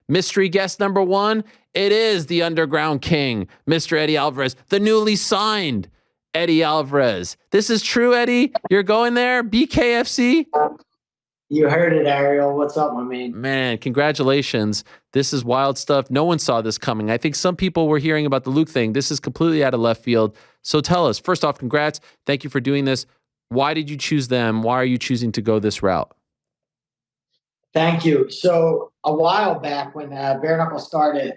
Mystery guest number one, it is the Underground King, Mr. Eddie Alvarez, the newly signed Eddie Alvarez. This is true, Eddie? You're going there? BKFC? You heard it, Ariel. What's up, my man? Man, congratulations. This is wild stuff. No one saw this coming. I think some people were hearing about the Luke thing. This is completely out of left field. So tell us, first off, congrats. Thank you for doing this. Why did you choose them? Why are you choosing to go this route? Thank you. So a while back when Bare Knuckle started,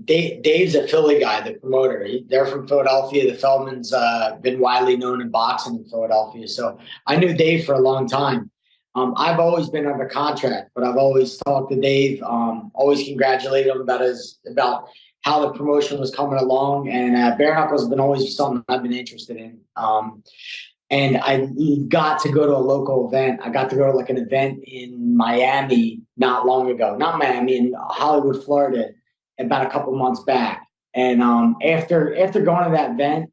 Dave's a Philly guy, the promoter. They're from Philadelphia. The Feldman's been widely known in boxing in Philadelphia. So I knew Dave for a long time. I've always been under contract, but I've always talked to Dave, always congratulated him about how the promotion was coming along. And Bare Knuckle has been always something I've been interested in. And I got to go to a local event. I got to go to like an event in Miami not long ago. Not Miami, in Hollywood, Florida, about a couple months back. And after going to that event,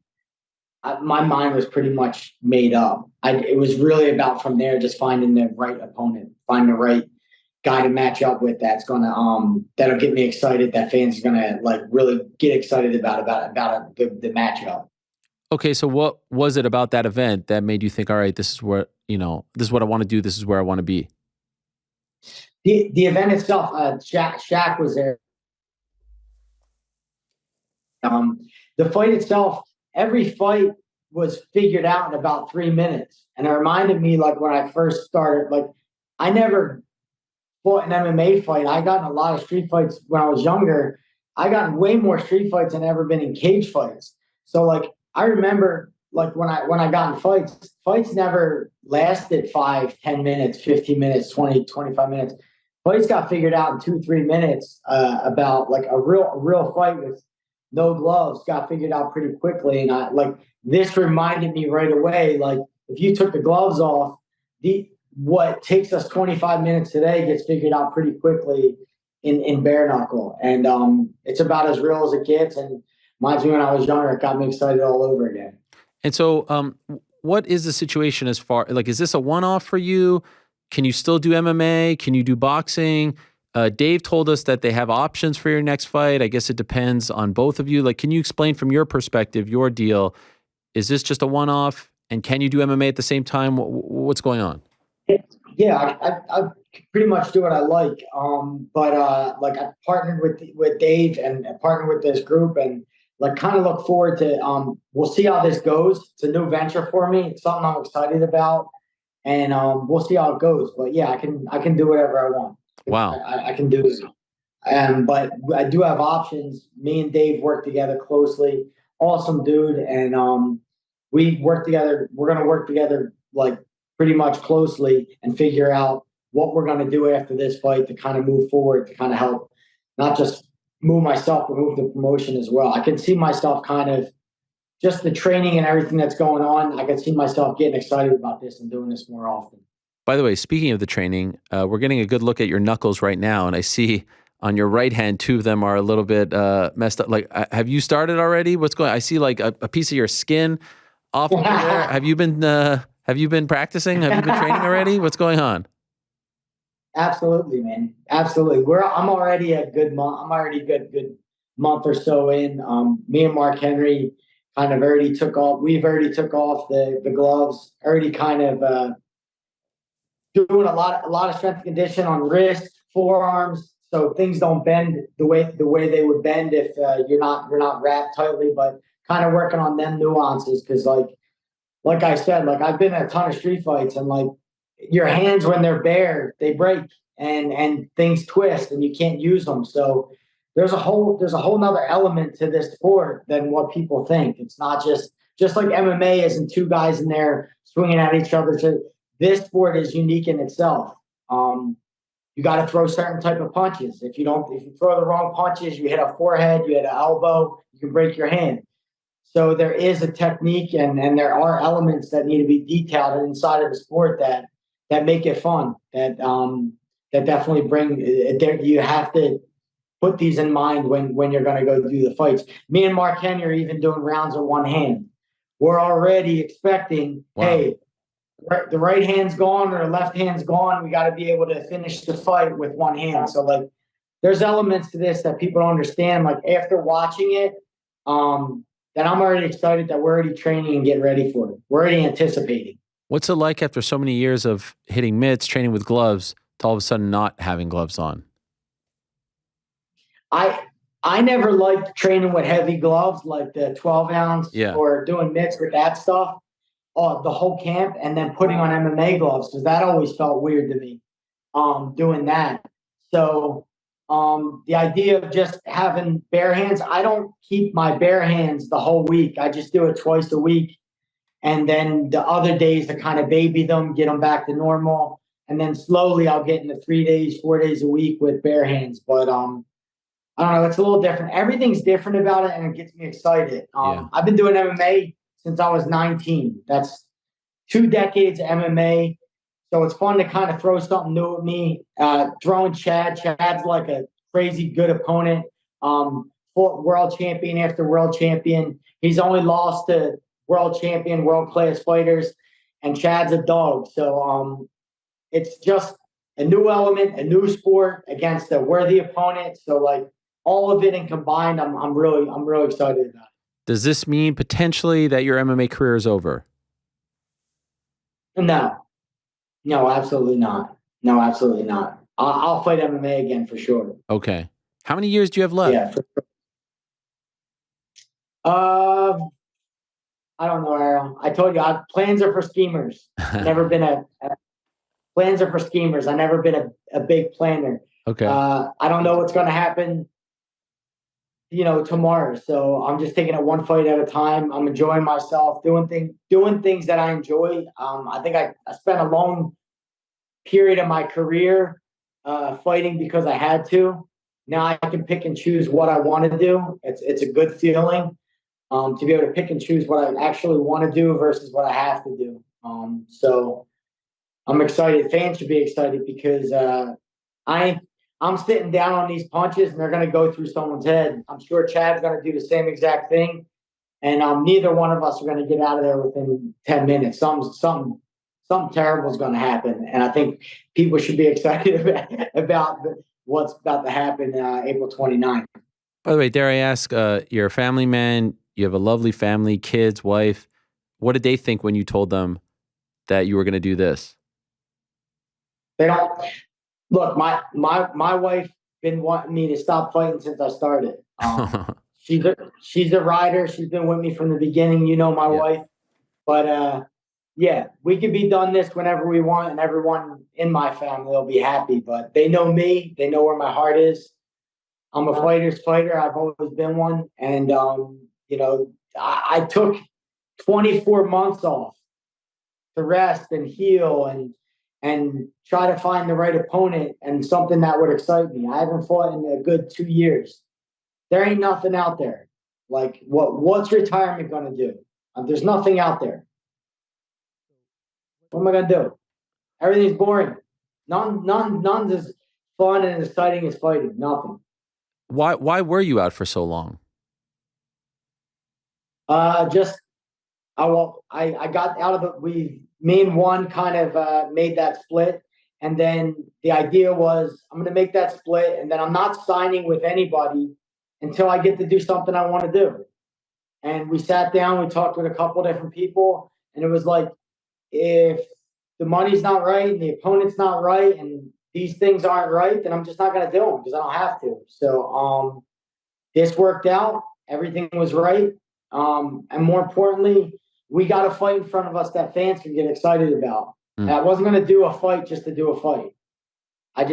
my mind was pretty much made up. It was really about from there just finding the right opponent, finding the right guy to match up with that's gonna that'll get me excited. That fans are gonna like really get excited about the matchup. Okay, so what was it about that event that made you think, all right, this is what I want to do. This is where I want to be? The event itself, Shaq was there. The fight itself, every fight was figured out in about 3 minutes. And it reminded me, like, when I first started, like, I never fought an MMA fight. I got in a lot of street fights when I was younger. I got in way more street fights than ever been in cage fights. So, like, I remember, like, when I got in fights never lasted 5, 10 minutes, 15 minutes, 20, 25 minutes. Fights got figured out in 2-3 minutes. About like a real fight with no gloves got figured out pretty quickly. And this reminded me right away, like, if you took the gloves off, what takes us 25 minutes today gets figured out pretty quickly in bare knuckle. And it's about as real as it gets. And reminds me when I was younger, it got me excited all over again. And so what is the situation as far, like, is this a one-off for you? Can you still do MMA? Can you do boxing? Dave told us that they have options for your next fight. I guess it depends on both of you. Like, can you explain from your perspective, your deal? Is this just a one-off? And can you do MMA at the same time? What's going on? Yeah, I pretty much do what I like. But like, I partnered with Dave and partnered with this group and like kind of look forward to, we'll see how this goes. It's a new venture for me. It's something I'm excited about, and we'll see how it goes. But yeah, I can do whatever I want. Wow. I can do it. But I do have options. Me and Dave work together closely. Awesome dude. And we work together. We're going to work together like pretty much closely and figure out what we're going to do after this fight to kind of move forward, to kind of help not just move myself, but move the promotion as well. I can see myself kind of just the training and everything that's going on. I can see myself getting excited about this and doing this more often. By the way, speaking of the training, we're getting a good look at your knuckles right now. And I see on your right hand, 2 of them are a little bit messed up. Like, have you started already? What's going on? I see like a piece of your skin off over there. Have you been practicing? Have you been training already? What's going on? Absolutely, man. Absolutely. I'm already a good month. I'm already a good month or so in. Me and Mark Henry kind of already took off. We've already took off the gloves. Already kind of doing a lot of strength and condition on wrist, forearms, so things don't bend the way they would bend if you're not wrapped tightly. But kind of working on them nuances because like I said, like I've been in a ton of street fights and like, your hands when they're bare, they break and things twist and you can't use them. So there's a whole nother element to this sport than what people think. It's not just like MMA isn't 2 guys in there swinging at each other. So this sport is unique in itself. You got to throw certain type of punches. If you throw the wrong punches, you hit a forehead, you hit an elbow, you can break your hand. So there is a technique and there are elements that need to be detailed inside of the sport that make it fun, that definitely bring it. You have to put these in mind when you're going to go do the fights. Me and Mark Henry are even doing rounds with one hand. We're already expecting, wow, hey, the right hand's gone or the left hand's gone. We got to be able to finish the fight with one hand. So like there's elements to this that people don't understand. Like after watching it, that I'm already excited that we're already training and getting ready for it. We're already anticipating. What's it like after so many years of hitting mitts, training with gloves, to all of a sudden not having gloves on? I I never liked training with heavy gloves like the 12 ounce Yeah. or doing mitts with that stuff, the whole camp, and then putting on MMA gloves because that always felt weird to me. Doing that. So the idea of just having bare hands, I don't keep my bare hands the whole week. I just do it twice a week. And then the other days to kind of baby them, get them back to normal. And then slowly I'll get into 3 days, 4 days a week with bare hands. But I don't know, it's a little different. Everything's different about it and it gets me excited. Yeah. I've been doing MMA since I was 19. That's 2 decades of MMA. So it's fun to kind of throw something new at me. Throwing Chad. Chad's like a crazy good opponent. Fought world champion after world champion. He's only lost to world champion, world class fighters, and Chad's a dog. So it's just a new element, a new sport against a worthy opponent. So like all of it and combined, I'm really excited about it. Does this mean potentially that your MMA career is over? No, absolutely not. No, absolutely not. I'll fight MMA again for sure. Okay. How many years do you have left? Yeah. I don't know, Aaron. I told you, plans are for schemers. Never been plans are for schemers. I've never been a big planner. Okay. I don't know what's going to happen, tomorrow. So I'm just taking it one fight at a time. I'm enjoying myself, doing things that I enjoy. I think I spent a long period of my career fighting because I had to. Now I can pick and choose what I want to do. It's a good feeling to be able to pick and choose what I actually want to do versus what I have to do. So I'm excited. Fans should be excited because I'm sitting down on these punches and they're going to go through someone's head. I'm sure Chad's going to do the same exact thing, and neither one of us are going to get out of there within 10 minutes. Something terrible is going to happen, and I think people should be excited about what's about to happen April 29th. By the way, dare I ask, you're a family man, you have a lovely family, kids, wife. What did they think when you told them that you were going to do this? They don't look. My wife been wanting me to stop fighting since I started. She's a rider. She's been with me from the beginning. My wife, but yeah, we could be done this whenever we want, and everyone in my family will be happy. But they know me. They know where my heart is. I'm a fighter's fighter. I've always been one, and I took 24 months off to rest and heal and try to find the right opponent and something that would excite me. I haven't fought in a good 2 years. There ain't nothing out there. Like what's retirement going to do? There's nothing out there. What am I going to do? Everything's boring. None's as fun and exciting as fighting. Nothing. Why were you out for so long? I got out of it. Me and one kind of made that split. And then the idea was I'm going to make that split. And then I'm not signing with anybody until I get to do something I want to do. And we sat down, we talked with a couple different people. And it was like, if the money's not right and the opponent's not right and these things aren't right, then I'm just not going to do them because I don't have to. So this worked out. Everything was right. And more importantly, we got a fight in front of us that fans can get excited about. I wasn't going to do a fight just to do a fight. I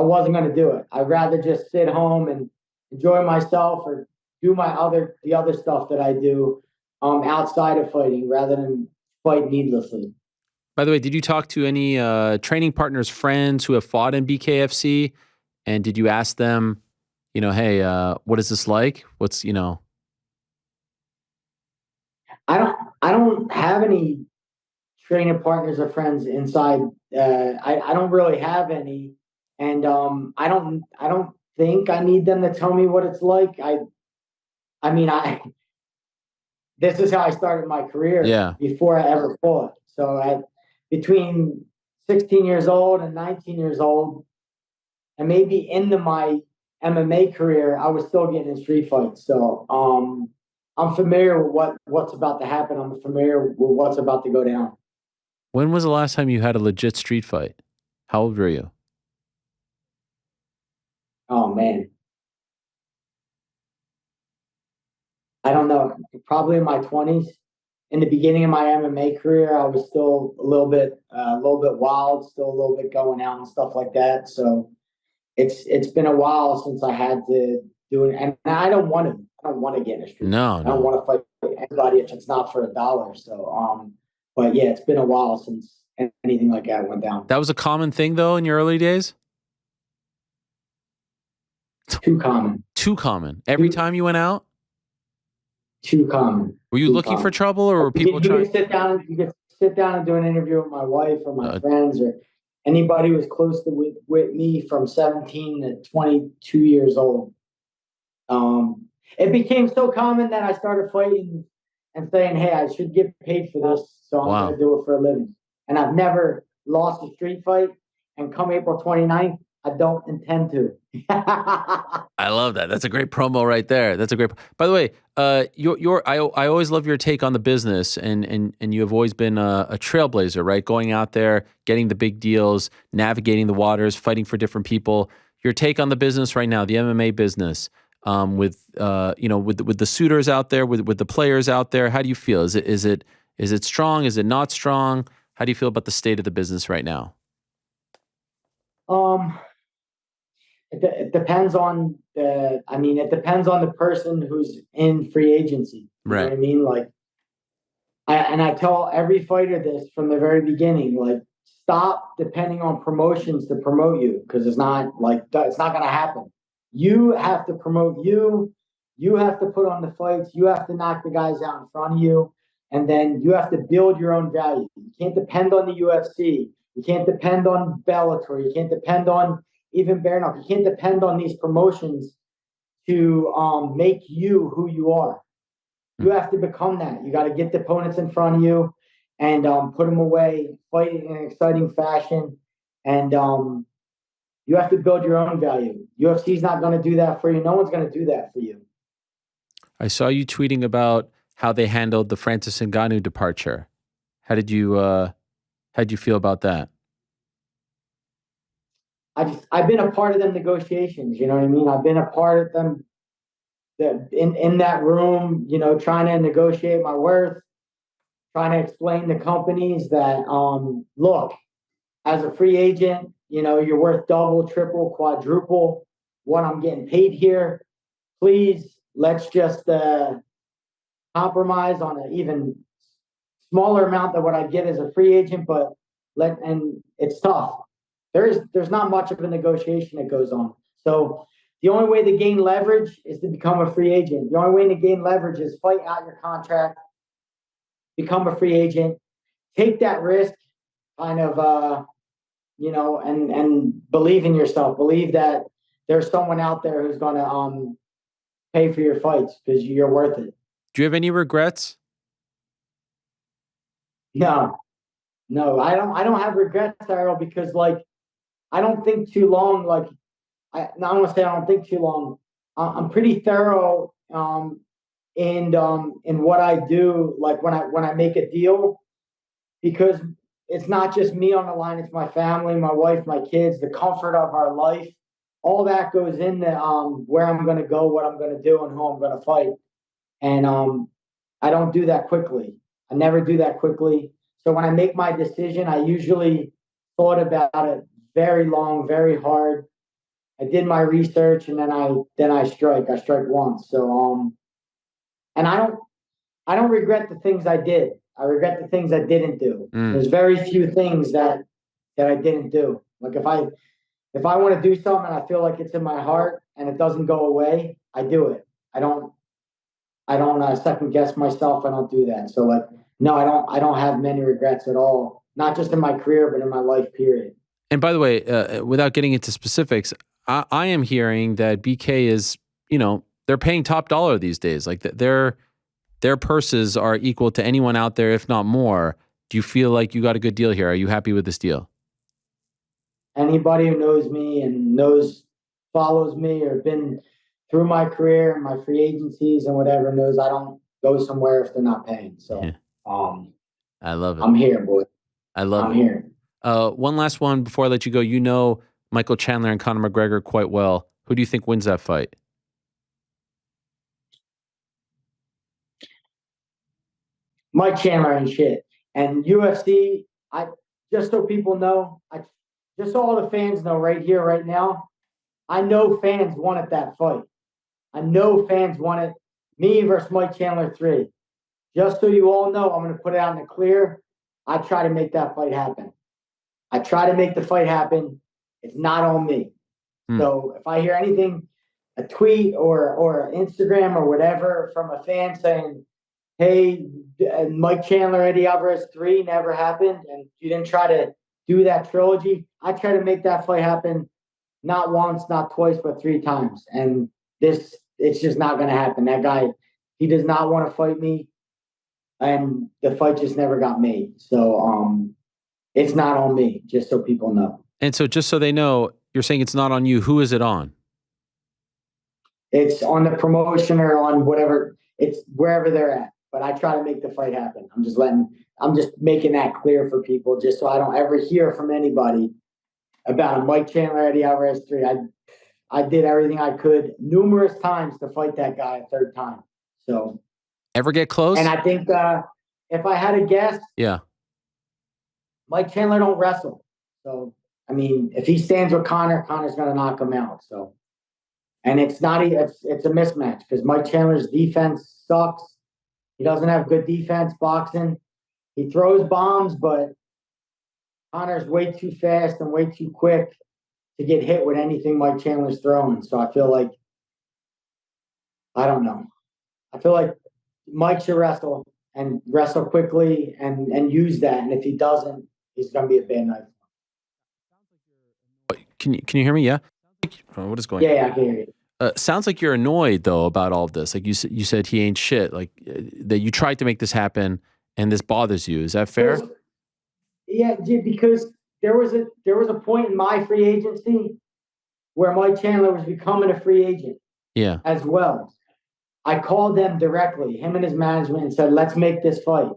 wasn't going to do it. I'd rather just sit home and enjoy myself or do the other stuff that I do outside of fighting rather than fight needlessly. By the way, did you talk to any training partners, friends who have fought in BKFC? And did you ask them, hey, what is this like? What's, I don't have any training partners or friends inside. I don't really have any, and I don't think I need them to tell me what it's like. I mean, this is how I started my career before I ever fought. So between 16 years old and 19 years old, and maybe into my MMA career, I was still getting in street fights. So I'm familiar with what's about to happen. I'm familiar with what's about to go down. When was the last time you had a legit street fight? How old were you? Oh man, I don't know. Probably in my 20s. In the beginning of my MMA career, I was still a little bit wild, still a little bit going out and stuff like that. So it's been a while since I had to do it, and I don't want to get in a street fight. No, I don't no. want to fight anybody if it's not for $1. So but yeah, it's been a while since anything like that went down. That was a common thing though in your early days? Too common. Too common. Every time you went out? Too common. Were you Too looking for common. trouble or were people trying? You could sit down and do an interview with my wife or my Uh, friends or anybody who was close to with me from 17 to 22 years old. It became so common that I started fighting and saying, "Hey, I should get paid for this, so I'm going wow. to do it for a living." And I've never lost a street fight. And come April 29th, I don't intend to. I love that. That's a great promo right there. That's a great. By the way, I always love your take on the business, and you have always been a trailblazer, right? Going out there, getting the big deals, navigating the waters, fighting for different people. Your take on the business right now, the MMA business, with with the suitors out there, with the players out there. How do you feel? Is it strong? Is it not strong? How do you feel about the state of the business right now? um, it depends on it depends on the person who's in free agency. You know Right. what I mean? Like, I tell every fighter this from the very beginning, like, stop depending on promotions to promote you, because it's not going to happen. You have to promote you. You have to put on the fights. You have to knock the guys out in front of you. And then you have to build your own value. You can't depend on the UFC. You can't depend on Bellator. You can't depend on even bare knuckle. You can't depend on these promotions to make you who you are. You Hmm. have to become that. You got to get the opponents in front of you and put them away, fight in an exciting fashion, and you have to build your own value. UFC is not going to do that for you. No one's going to do that for you. I saw you tweeting about how they handled the Francis Ngannou departure. How did you feel about that? I've been a part of them negotiations. You know what I mean? I've been a part of them in that room. You know, trying to negotiate my worth, trying to explain to companies that look, as a free agent, you know, you're worth double, triple, quadruple what I'm getting paid here. Please, let's just compromise on an even smaller amount than what I get as a free agent. But and it's tough. There's not much of a negotiation that goes on. So the only way to gain leverage is to become a free agent. The only way to gain leverage is fight out your contract, become a free agent, take that risk, kind of and believe in yourself. Believe that there's someone out there who's going to pay for your fights because you're worth it. Do you have any regrets? No, no, I don't have regrets, Ariel, because like I don't think too long. Like I don't want to say I don't think too long. I'm pretty thorough in what I do. Like when I make a deal, because it's not just me on the line, it's my family, my wife, my kids, the comfort of our life. All that goes into where I'm going to go, what I'm going to do, and who I'm going to fight. And I don't do that quickly. I never do that quickly. So when I make my decision, I usually thought about it very long, very hard. I did my research, and then I strike. I strike once. So and I don't regret the things I did. I regret the things I didn't do. Mm. There's very few things that I didn't do. Like if I want to do something and I feel like it's in my heart and it doesn't go away, I do it. I don't second guess myself. I don't do that. So like no, I don't have many regrets at all. Not just in my career, but in my life period. And by the way, without getting into specifics, I am hearing that BK is, they're paying top dollar these days. Like their purses are equal to anyone out there, if not more. Do you feel like you got a good deal here? Are you happy with this deal? Anybody who knows me and knows follows me or been through my career, my free agencies and whatever knows I don't go somewhere if they're not paying. So, I love it. I'm here, boy. I love I'm it. here. One last one before I let you go. You know Michael Chandler and Conor McGregor quite well. Who do you think wins that fight? Mike Chandler and shit. And UFC, I just so people know, just so all the fans know right here, right now, I know fans wanted that fight. I know fans wanted me versus Mike Chandler 3. Just so you all know, I'm going to put it out in the clear. I try to make that fight happen. I try to make the fight happen. It's not on me. So if I hear anything, a tweet or Instagram or whatever from a fan saying, hey, Mike Chandler, Eddie Alvarez 3 never happened, and you didn't try to do that trilogy, I try to make that fight happen not once, not twice, but 3 times. And it's just not going to happen. That guy, he does not want to fight me, and the fight just never got made. So it's not on me, just so people know. And so just so they know, you're saying it's not on you. Who is it on? It's on the promotion or on whatever. It's wherever they're at. But I try to make the fight happen. I'm just making that clear for people, just so I don't ever hear from anybody about a Mike Chandler, Eddie Alvarez 3. I did everything I could numerous times to fight that guy a third time. So ever get close? And I think if I had to guess, yeah, Mike Chandler don't wrestle. So I mean, if he stands with Conor, Conor's going to knock him out. So, and it's a mismatch because Mike Chandler's defense sucks. He doesn't have good defense boxing. He throws bombs, but Conor's way too fast and way too quick to get hit with anything Mike Chandler's throwing. So I feel like, I don't know. I feel like Mike should wrestle and wrestle quickly and use that. And if he doesn't, he's going to be a bad night. Can you hear me? Yeah. What is going on? Yeah, I can hear you. Sounds like you're annoyed though about all of this. Like you said, he ain't shit. Like that you tried to make this happen, and this bothers you. Is that fair? Yeah, because there was a point in my free agency where Mike Chandler was becoming a free agent. Yeah. As well, I called them directly, him and his management, and said, "Let's make this fight.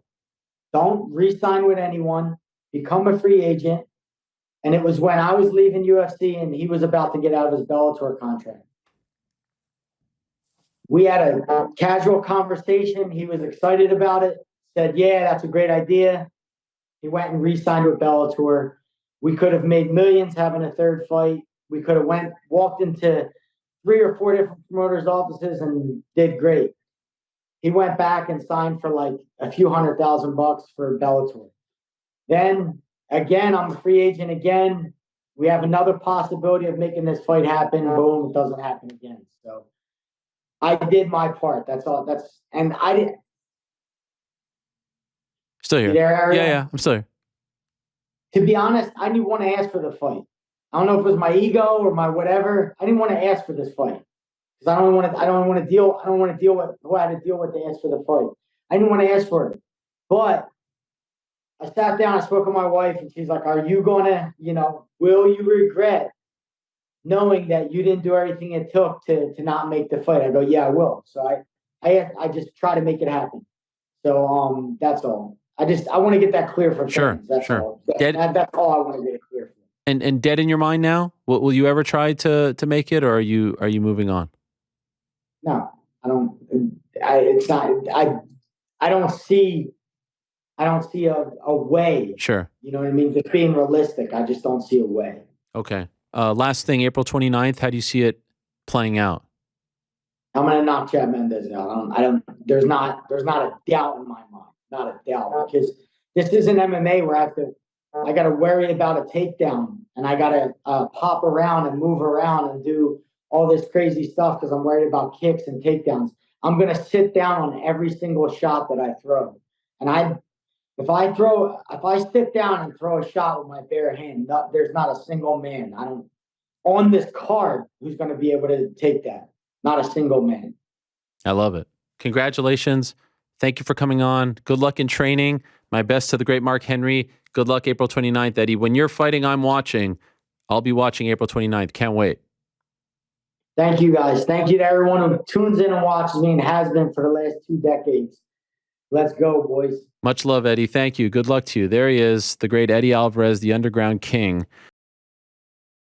Don't re-sign with anyone. Become a free agent." And it was when I was leaving UFC and he was about to get out of his Bellator contract. We had a casual conversation. He was excited about it. Said, "Yeah, that's a great idea." He went and re-signed with Bellator. We could have made millions having a third fight. We could have walked into 3 or 4 different promoters' offices and did great. He went back and signed for like a few $100,000 for Bellator. Then again, I'm a free agent again. We have another possibility of making this fight happen. Boom, it doesn't happen again. So I did my part. That's all. And I didn't. Still here. Yeah, I'm still here. To be honest, I didn't want to ask for the fight. I don't know if it was my ego or my whatever. I didn't want to ask for this fight because I don't want to deal with who I had to deal with to ask for the fight. I didn't want to ask for it, but I sat down. I spoke with my wife, and she's like, "Are you gonna, will you regret knowing that you didn't do everything it took to not make the fight?" I go, "Yeah, I will." So I just try to make it happen. So that's all. I want to get that clear for fans. That's all. That's all I want to get it clear for. And dead in your mind now? Will you ever try to make it, or are you moving on? No, I don't. It's not. I don't see a way. Sure. You know what I mean? Just being realistic, I just don't see a way. Okay. Last thing, April 29th. How do you see it playing out? I'm gonna knock Chad Mendes out. There's not a doubt in my mind. Not a doubt, because this isn't MMA where I got to worry about a takedown and I got to pop around and move around and do all this crazy stuff because I'm worried about kicks and takedowns. I'm going to sit down on every single shot that I throw. And if I sit down and throw a shot with my bare hand, there's not a single man on this card who's going to be able to take that. Not a single man. I love it. Congratulations. Thank you for coming on. Good luck in training. My best to the great Mark Henry. Good luck April 29th, Eddie. When you're fighting, I'm watching. I'll be watching April 29th. Can't wait. Thank you, guys. Thank you to everyone who tunes in and watches me and has been for the last 2 decades. Let's go, boys. Much love, Eddie. Thank you. Good luck to you. There he is, the great Eddie Alvarez, the Underground King.